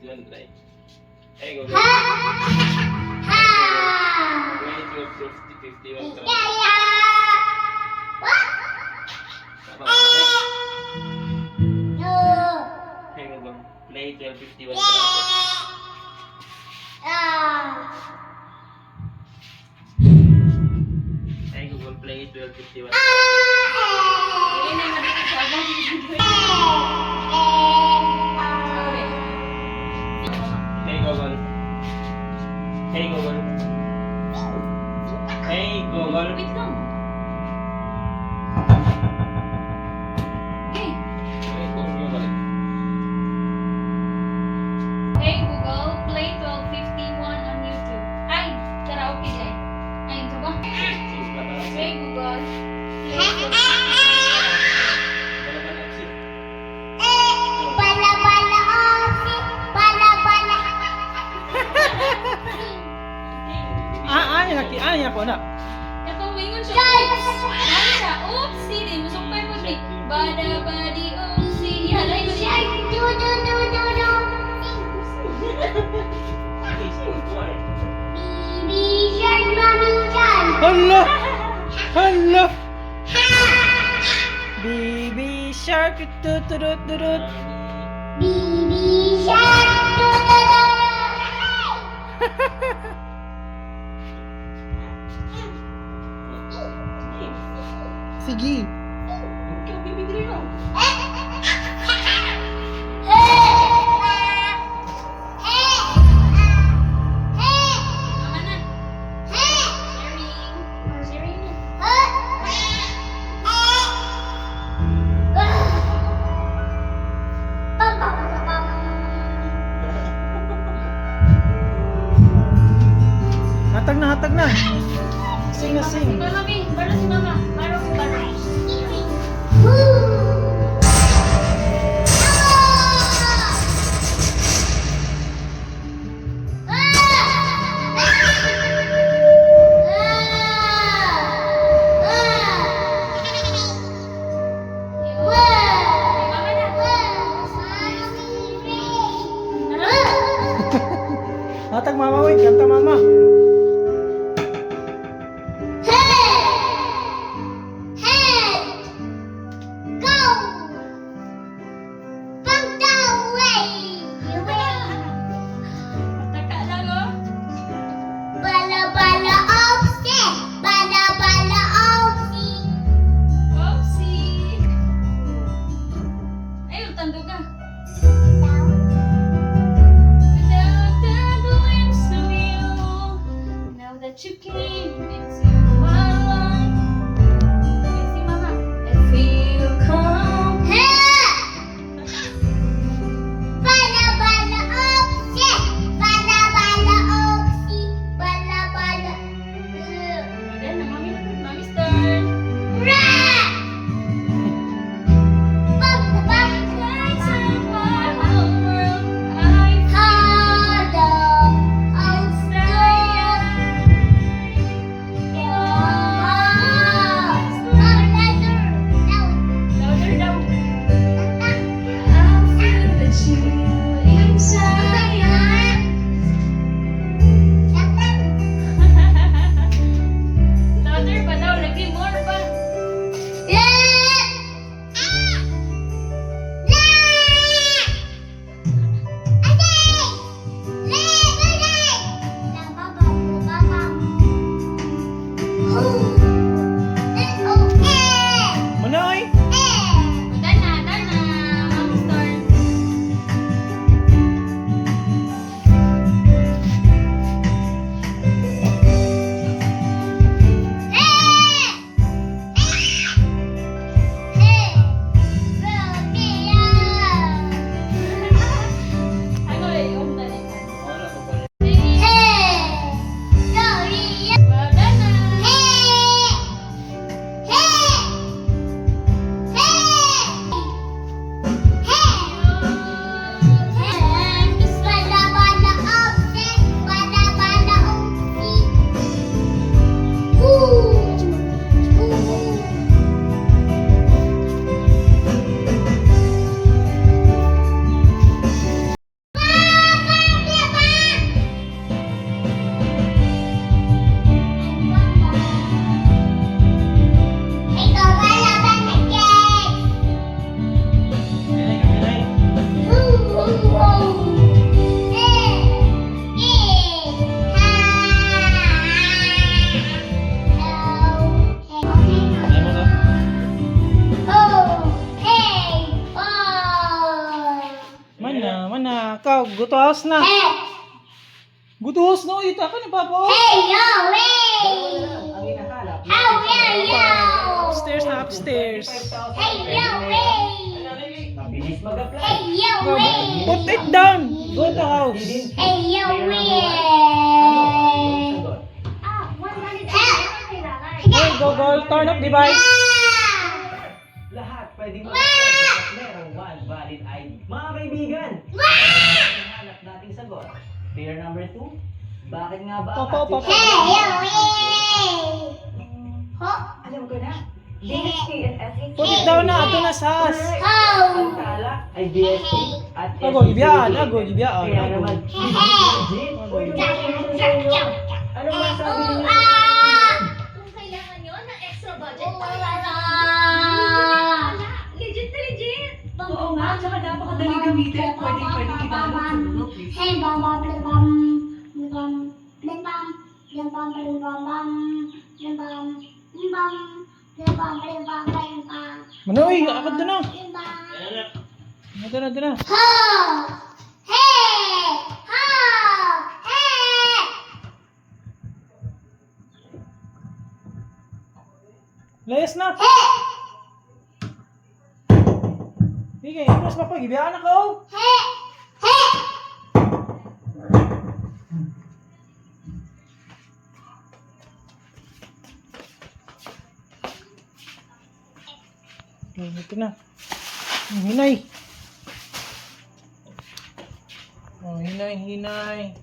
Don't try. Hey, go. Ha! Ha! 20, 12, 50, 51. No. Hey, go. Play 12, 51. Hey, Google Play 12, 51. Hey, Google. Hey, Google. Hey, Google. Wait lang. Okay. Hey, Google. Hey Google, play 1251 on YouTube. Ay, karaoke guys. Ay, ito ba? Hey Google, play 1251. Balabala, Opsi. Balabala. Ay ako na. Ito, wingon siya. Ano siya? Opsi din. Masumpay mo din. Bada-badi, Opsi. Halay ko siya. Do, do, do, do, do. Bisan, Mami Chan. Hala! Hala! Baby shark tutudut durut. Bisan, do, do, do. Sige. Ikaw, bibigri mo. Tama na. Sharing. Sharing na. Hatag na. Sing na Si sing. Mama, Bi. Balo si Mama. Balo si Balo. Mama na. Hatag mama, wait. Kanta mama. Taka lang, oh. Balabala, Opsi. Balabala, Opsi. Opsi. Ayun, tando ka. Without the glimpse of you, Nakaw, go to house na. Hey! Go to house na. Ito ako ni Papa. Hey, yo, hey! Ang hinahanap. Oh, yeah, yo! Upstairs na, upstairs. Hey, yo, hey! Mabilis mag-apply. Hey, yo, Go, hey! put it down. Go to house. Hey, yo, hey! Hey, Google, turn off device. Lahat pwedeng mag-apply at merong one valid ID. Mga kaibigan, hanap nating sagot. Pair number 2, bakit nga ba? Papa. Hey, yo, hey! Ho, Alam ko na. DSP at SAT. Put it down na. Ito na sa house. ho! Ang tala ay DSP at SAT. Ago, ibiyaan. Kaya naman, legit. Uy, ano ba sabi niyo? Kung kailangan nyo ng extra budget, legit na legit. Oo nga, tsaka napakadali gamitin. Pwedeng ibalot sa dulo, please. Hey, bam, bam, bam, bam, bam, bam, bam, bam, bam, bam, bam, bam, bam, bam, bam, bam, bam, bam, bam. Manoy, akad doon na. Bam, bam. Ito na. Ho! Hey! Ho! Hey! Layas na. Hey! Sige, ipas pa pag ibiyaan ako. Hey! Hey! Ito na. Hinay. Oh, hinay.